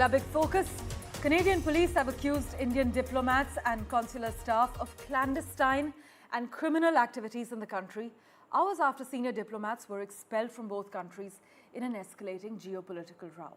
Our big focus, Canadian police have accused Indian diplomats and consular staff of clandestine and criminal activities in the country, hours after senior diplomats were expelled from both countries in an escalating geopolitical row.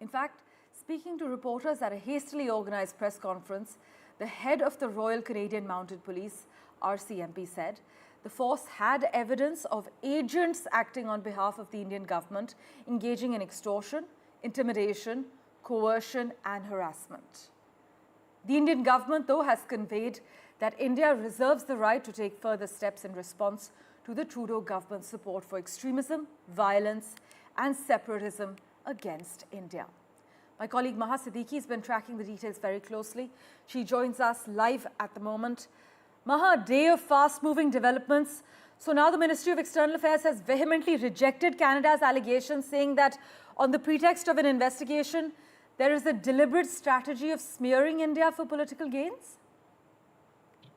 In fact, speaking to reporters at a hastily organized press conference, the head of the Royal Canadian Mounted Police, RCMP, said the force had evidence of agents acting on behalf of the Indian government engaging in extortion, intimidation, coercion and harassment. The Indian government, though, has conveyed that India reserves the right to take further steps in response to the Trudeau government's support for extremism, violence and separatism against India. My colleague Maha Siddiqui has been tracking the details very closely. She joins us live at the moment. Maha, a day of fast-moving developments. So now the Ministry of External Affairs has vehemently rejected Canada's allegations, saying that on the pretext of an investigation, there is a deliberate strategy of smearing India for political gains?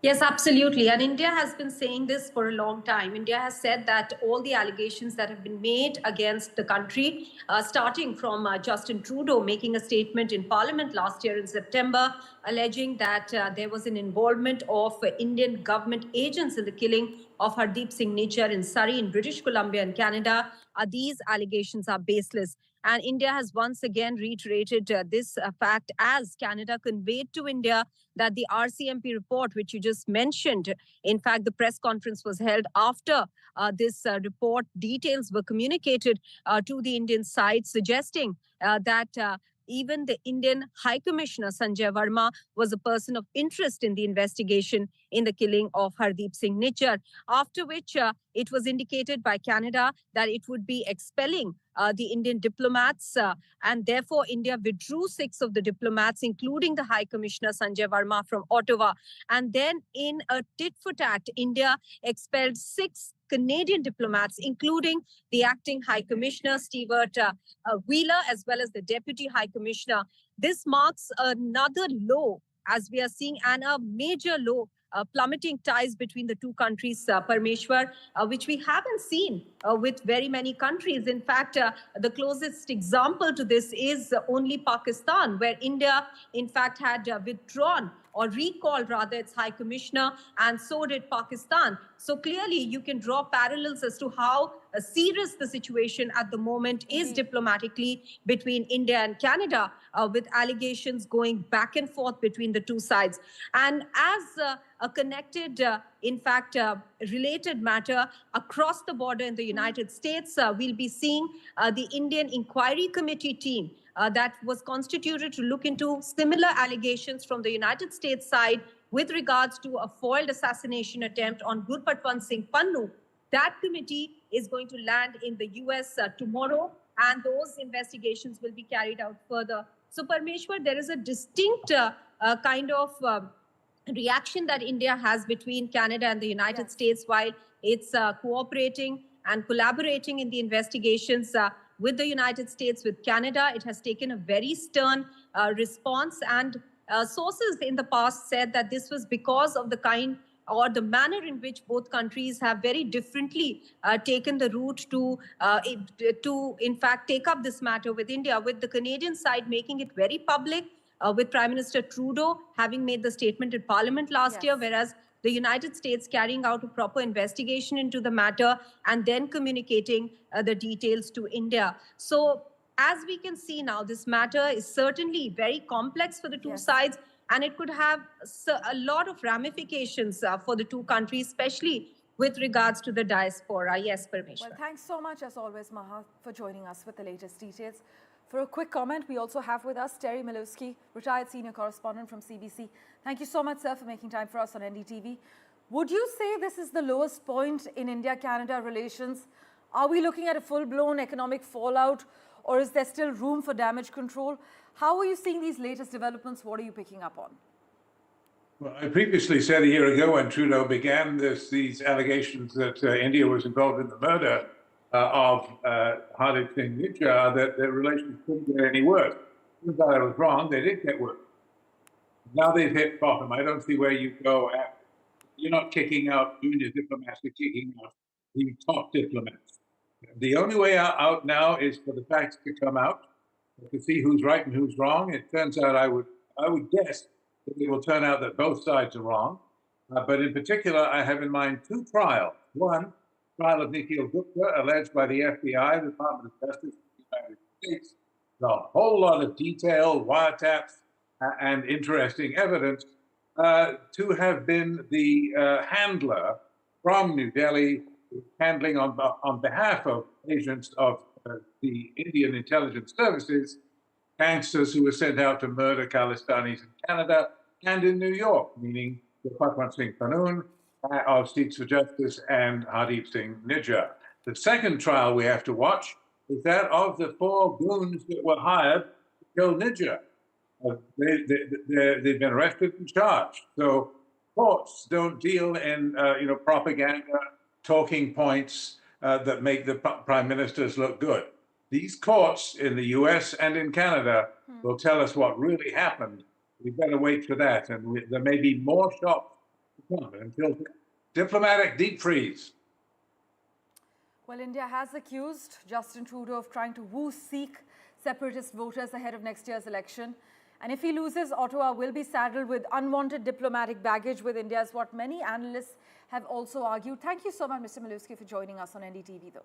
Yes, absolutely. And India has been saying this for a long time. India has said that all the allegations that have been made against the country, starting from Justin Trudeau making a statement in Parliament last year in September, alleging that there was an involvement of Indian government agents in the killing of Hardeep Singh Nijjar in Surrey in British Columbia and Canada, these allegations are baseless. And India has once again reiterated this fact as Canada conveyed to India that the RCMP report, which you just mentioned, in fact, the press conference was held after this report details were communicated to the Indian side, suggesting that even the Indian High Commissioner, Sanjay Verma, was a person of interest in the investigation in the killing of Hardeep Singh Nijjar, after which it was indicated by Canada that it would be expelling the Indian diplomats, and therefore India withdrew 6 of the diplomats, including the High Commissioner Sanjay Verma from Ottawa. And then in a tit-for-tat, India expelled 6 Canadian diplomats, including the acting High Commissioner, Stewart Wheeler, as well as the Deputy High Commissioner. This marks another low, as we are seeing, and a major low, plummeting ties between the two countries, Parmeshwar, which we haven't seen with very many countries. In fact, the closest example to this is only Pakistan, where India, in fact, had withdrawn or recalled rather its High Commissioner, and so did Pakistan. So clearly you can draw parallels as to how serious the situation at the moment is diplomatically between India and Canada, with allegations going back and forth between the two sides. And as a connected, in fact, related matter across the border in the United States, we'll be seeing the Indian Inquiry Committee team that was constituted to look into similar allegations from the United States side with regards to a foiled assassination attempt on Gurpatwant Singh Pannu. That committee is going to land in the US tomorrow, and those investigations will be carried out further. So, Parmeshwar, there is a distinct kind of reaction that India has between Canada and the United States while it's cooperating and collaborating in the investigations with the United States, with Canada. It has taken a very stern response, and sources in the past said that this was because of the kind or the manner in which both countries have very differently taken the route to in fact, take up this matter with India, with the Canadian side making it very public, with Prime Minister Trudeau having made the statement in Parliament last year, whereas the United States carrying out a proper investigation into the matter and then communicating the details to India. So as we can see now, this matter is certainly very complex for the two sides, and it could have a lot of ramifications for the two countries, especially with regards to the diaspora. Yes, Parmeshwar. Well, thanks so much, as always, Maha, for joining us with the latest details. For a quick comment, we also have with us Terry Milewski, retired senior correspondent from CBC. Thank you so much, sir, for making time for us on NDTV. Would you say this is the lowest point in India-Canada relations? Are we looking at a full-blown economic fallout, or is there still room for damage control? How are you seeing these latest developments? What are you picking up on? Well, I previously said a year ago when Trudeau began these allegations that India was involved in the murder of Hardeep Singh Nijjar, that their relations couldn't get any worse. Turns out I was wrong. They did get worse. Now they've hit bottom. I don't see where you go after. You're not kicking out junior diplomats. You're kicking out the top diplomats. The only way out now is for the facts to come out. to see who's right and who's wrong. It turns out I would guess that it will turn out that both sides are wrong. But in particular, I have in mind two trials. One, trial of Nikhil Gupta, alleged by the FBI, the Department of Justice of the United States, a whole lot of detail, wiretaps, and interesting evidence to have been the handler from New Delhi, handling on behalf of agents of the Indian intelligence services, gangsters who were sent out to murder Khalistanis in Canada and in New York, meaning Patwan Singh Panun of Sikhs for Justice and Hardeep Singh Nijjar. The second trial we have to watch is that of the four goons that were hired to kill Nijjar. They've been arrested and charged. So courts don't deal in propaganda, talking points that make the prime ministers look good. These courts in the US and in Canada will tell us what really happened. We better wait for that, and there may be more shots to come until diplomatic deep freeze. Well, India has accused Justin Trudeau of trying to woo Sikh separatist voters ahead of next year's election. And if he loses, Ottawa will be saddled with unwanted diplomatic baggage with India, is what many analysts have also argued. Thank you so much, Mr. Milewski, for joining us on NDTV, though.